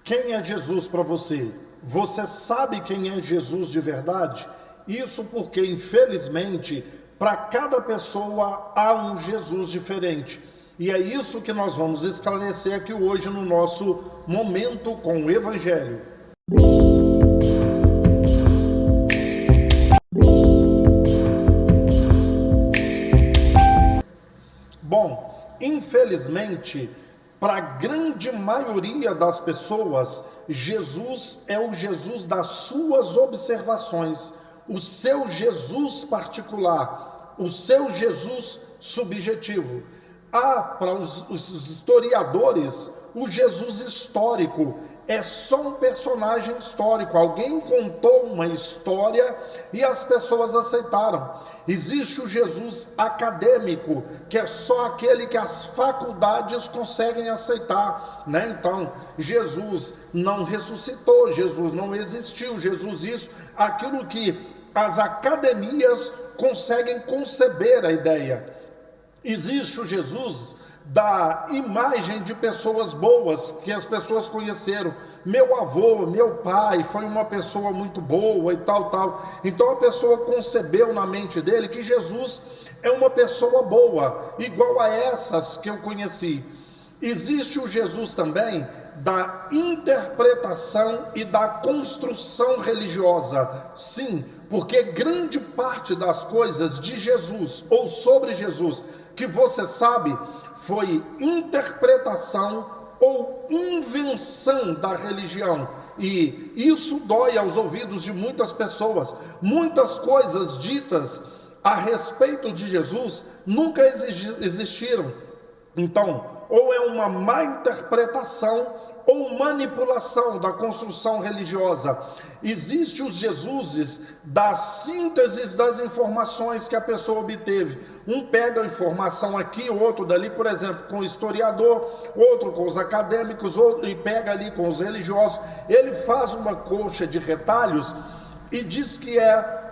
Quem é Jesus para você? Você sabe quem é Jesus de verdade? Isso porque, infelizmente, para cada pessoa há um Jesus diferente. E é isso que nós vamos esclarecer aqui hoje no nosso momento com o Evangelho. Bom, infelizmente, para a grande maioria das pessoas, Jesus é o Jesus das suas observações, o seu Jesus particular, o seu Jesus subjetivo. Há para os historiadores o Jesus histórico, é só um personagem histórico, alguém contou uma história e as pessoas aceitaram. Existe o Jesus acadêmico, que é só aquele que as faculdades conseguem aceitar, né? Então, Jesus não ressuscitou, Jesus não existiu, Jesus isso, aquilo que as academias conseguem conceber a ideia. Existe o Jesus da imagem de pessoas boas que as pessoas conheceram. Meu avô, meu pai foi uma pessoa muito boa e tal. Então a pessoa concebeu na mente dele que Jesus é uma pessoa boa, igual a essas que eu conheci. Existe o Jesus também da interpretação e da construção religiosa. Sim, porque grande parte das coisas de Jesus ou sobre Jesus que você sabe foi interpretação ou invenção da religião, e isso dói aos ouvidos de muitas pessoas. Muitas coisas ditas a respeito de Jesus nunca existiram. Então, ou é uma má interpretação ou manipulação da construção religiosa. Existem os Jesuses das sínteses das informações que a pessoa obteve. Um pega a informação aqui, outro dali, por exemplo, com o historiador, outro com os acadêmicos, outro e pega ali com os religiosos. Ele faz uma coxa de retalhos e diz que é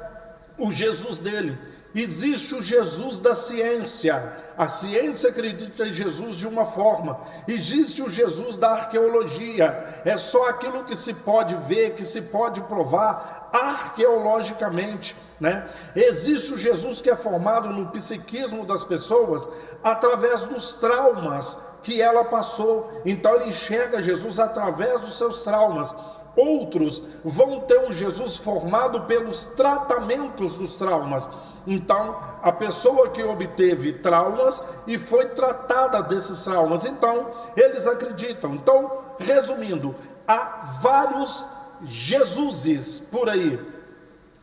o Jesus dele. Existe o Jesus da ciência. A ciência acredita em Jesus de uma forma. Existe o Jesus da arqueologia. É só aquilo que se pode ver, que se pode provar arqueologicamente, né? Existe o Jesus que é formado no psiquismo das pessoas através dos traumas que ela passou. Então ele enxerga Jesus através dos seus traumas. Outros vão ter um Jesus formado pelos tratamentos dos traumas. Então, a pessoa que obteve traumas e foi tratada desses traumas, então, eles acreditam. Então, resumindo, há vários Jesuses por aí.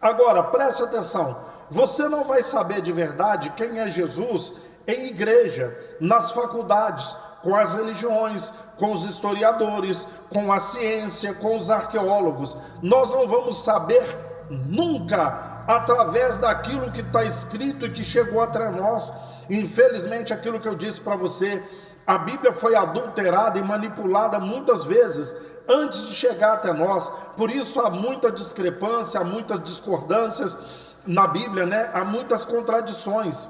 Agora, preste atenção, você não vai saber de verdade quem é Jesus em igreja, nas faculdades, com as religiões, com os historiadores, com a ciência, com os arqueólogos. Nós não vamos saber nunca através daquilo que está escrito e que chegou até nós. Infelizmente, aquilo que eu disse para você, a Bíblia foi adulterada e manipulada muitas vezes antes de chegar até nós. Por isso há muita discrepância, há muitas discordâncias na Bíblia, né? Há muitas contradições.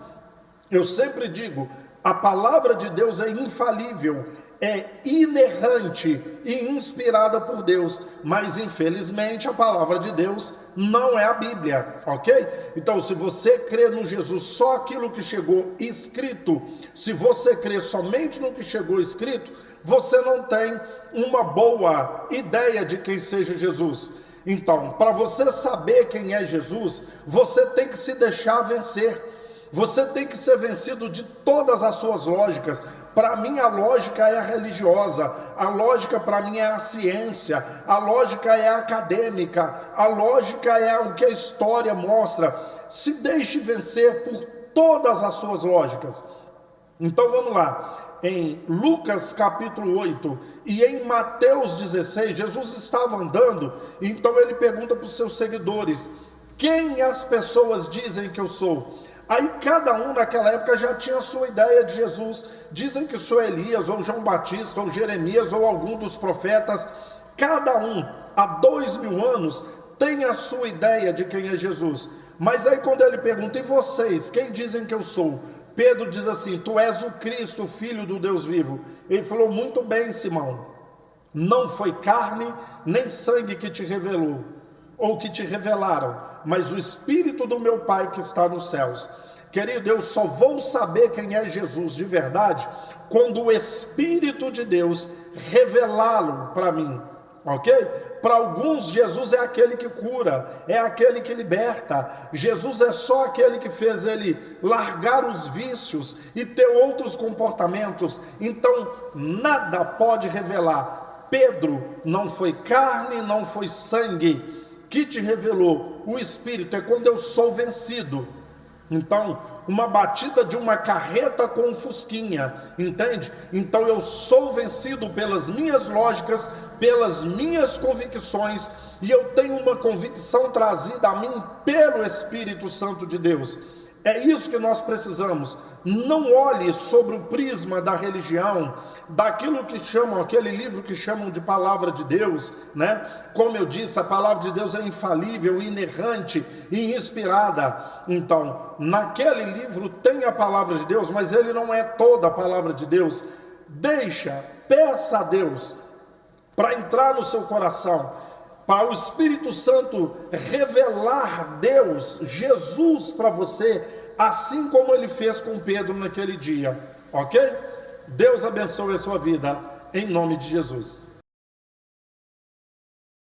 Eu sempre digo, a palavra de Deus é infalível, é inerrante e inspirada por Deus, mas infelizmente a palavra de Deus não é a Bíblia, ok? Então, se você crê no Jesus só aquilo que chegou escrito, se você crê somente no que chegou escrito, você não tem uma boa ideia de quem seja Jesus. Então, para você saber quem é Jesus, você tem que se deixar vencer. Você tem que ser vencido de todas as suas lógicas. Para mim a lógica é a religiosa, a lógica para mim é a ciência, a lógica é a acadêmica, a lógica é o que a história mostra. Se deixe vencer por todas as suas lógicas. Então vamos lá, em Lucas capítulo 8 e em Mateus 16, Jesus estava andando, então ele pergunta para os seus seguidores: quem as pessoas dizem que eu sou? Aí cada um naquela época já tinha a sua ideia de Jesus. Dizem que sou Elias, ou João Batista, ou Jeremias, ou algum dos profetas. Cada um, há 2000 anos, tem a sua ideia de quem é Jesus. Mas aí quando ele pergunta, e vocês, quem dizem que eu sou? Pedro diz assim: tu és o Cristo, o Filho do Deus vivo. Ele falou: muito bem, Simão, Não foi carne nem sangue que te revelou, ou que te revelaram, mas o Espírito do meu Pai que está nos céus. Querido, eu só vou saber quem é Jesus de verdade quando o Espírito de Deus revelá-lo para mim, ok? Para alguns, Jesus é aquele que cura, é aquele que liberta. Jesus é só aquele que fez ele largar os vícios e ter outros comportamentos. Então, nada pode revelar. Pedro, não foi carne, não foi sangue que te revelou. O Espírito é quando eu sou vencido. Então, uma batida de uma carreta com um fusquinha, entende? Então eu sou vencido pelas minhas lógicas, pelas minhas convicções, e eu tenho uma convicção trazida a mim pelo Espírito Santo de Deus. É isso que nós precisamos. Não olhe sobre o prisma da religião, daquilo que chamam, aquele livro que chamam de palavra de Deus, né? Como eu disse, a palavra de Deus é infalível, inerrante e inspirada. Então, naquele livro tem a palavra de Deus, mas ele não é toda a palavra de Deus. Peça a Deus para entrar no seu coração, para o Espírito Santo revelar Deus, Jesus para você, assim como ele fez com Pedro naquele dia, ok? Deus abençoe a sua vida, em nome de Jesus.